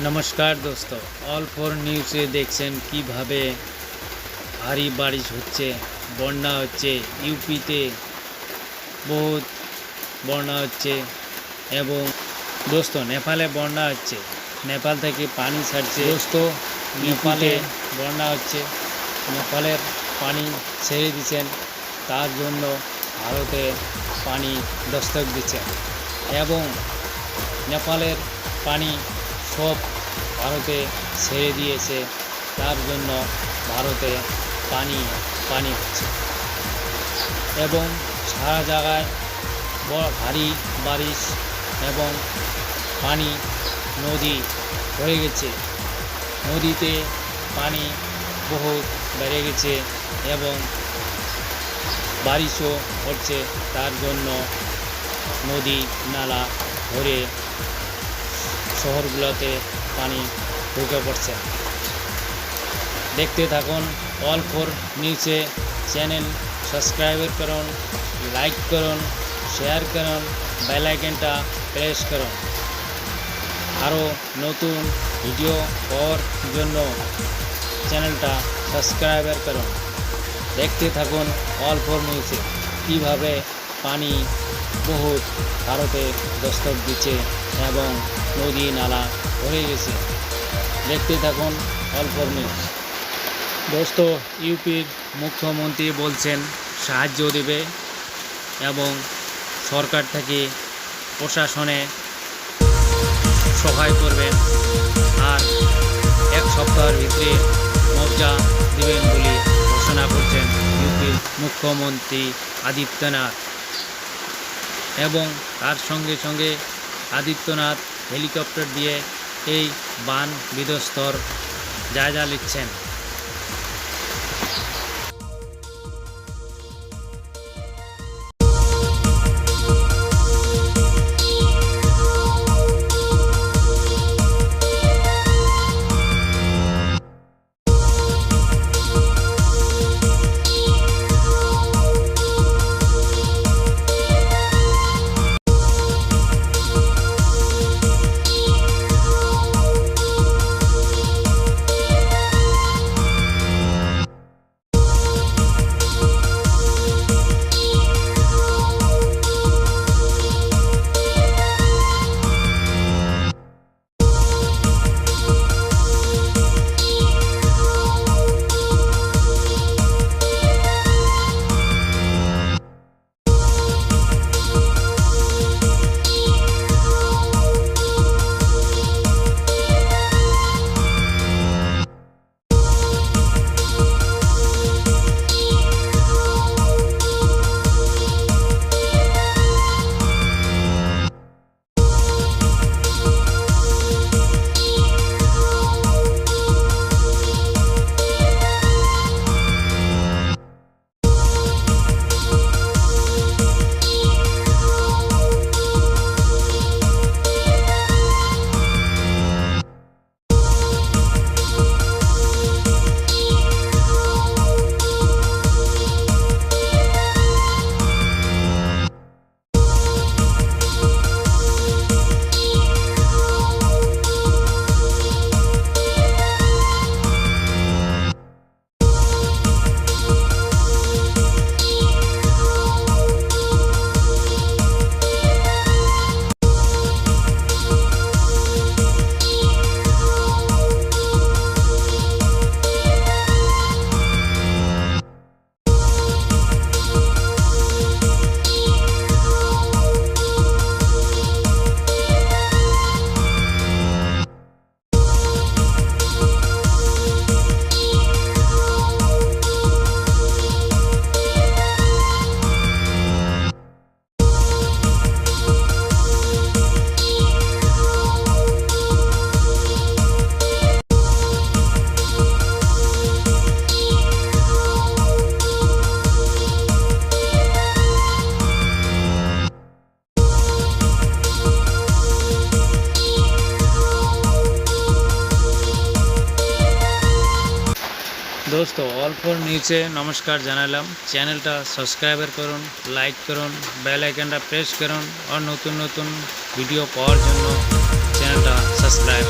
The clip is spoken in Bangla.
নমস্কার দোস্ত, অল ফর নিউজে দেখছেন কিভাবে ভারী বারিশ হচ্ছে, বন্যা হচ্ছে। ইউপিতে বহুত বন্যা হচ্ছে এবং দোস্ত নেপালে বন্যা হচ্ছে, নেপাল থেকে পানি ছাড়ছে। দোস্ত নেপালে বন্যা হচ্ছে, নেপালের পানি ছেড়ে দিচ্ছেন, তার জন্য ভারতে পানি দস্তক দিচ্ছেন এবং নেপালের পানি সব ভারতে ছেড়ে দিয়েছে, তার জন্য ভারতে পানি পানি হচ্ছে এবং সারা জায়গায় ভারী বারিশ এবং পানি নদী হয়ে গেছে, নদীতে পানি বহুত বেড়ে গেছে এবং বারিশও হচ্ছে, তার জন্য নদী নালা ভরে শহরগুলোতে পানি ঢুকে পড়ছে। দেখতে থাকুন অল ফর নিউজে। চ্যানেল সাবস্ক্রাইব করুন, লাইক করুন, শেয়ার করুন, বেল আইকনটা প্রেস করুন। আরও নতুন ভিডিও পাওয়ার জন্য চ্যানেলটা সাবস্ক্রাইব করুন। দেখতে থাকুন অল ফর নিউজে কীভাবে পানি বহুত ভারতে দস্তক দিচ্ছে এবং নদী নালা ভরে গেছে। দেখতে থাকুন অল ফর নিউজ। দোস্ত ইউপির মুখ্যমন্ত্রী বলছেন সাহায্য দেবে এবং সরকার থেকে প্রশাসনে সহায় করবেন আর এক সপ্তাহের ভিতরে মুআবজা দেবেন বলে ঘোষণা করছেন ইউপির মুখ্যমন্ত্রী আদিত্যনাথ। এবং তার সঙ্গে সঙ্গে আদিত্যনাথ হেলিকপ্টার দিয়ে এই বান বিধ্বস্তর জায়গা নিচ্ছেন। দোস্ত অল ফর নিউজে নমস্কার জানালাম। চ্যানেলটা সাবস্ক্রাইব করুন, লাইক করুন, বেল আইকনটা প্রেস করুন আর নতুন নতুন ভিডিও পাওয়ার জন্য চ্যানেলটা সাবস্ক্রাইব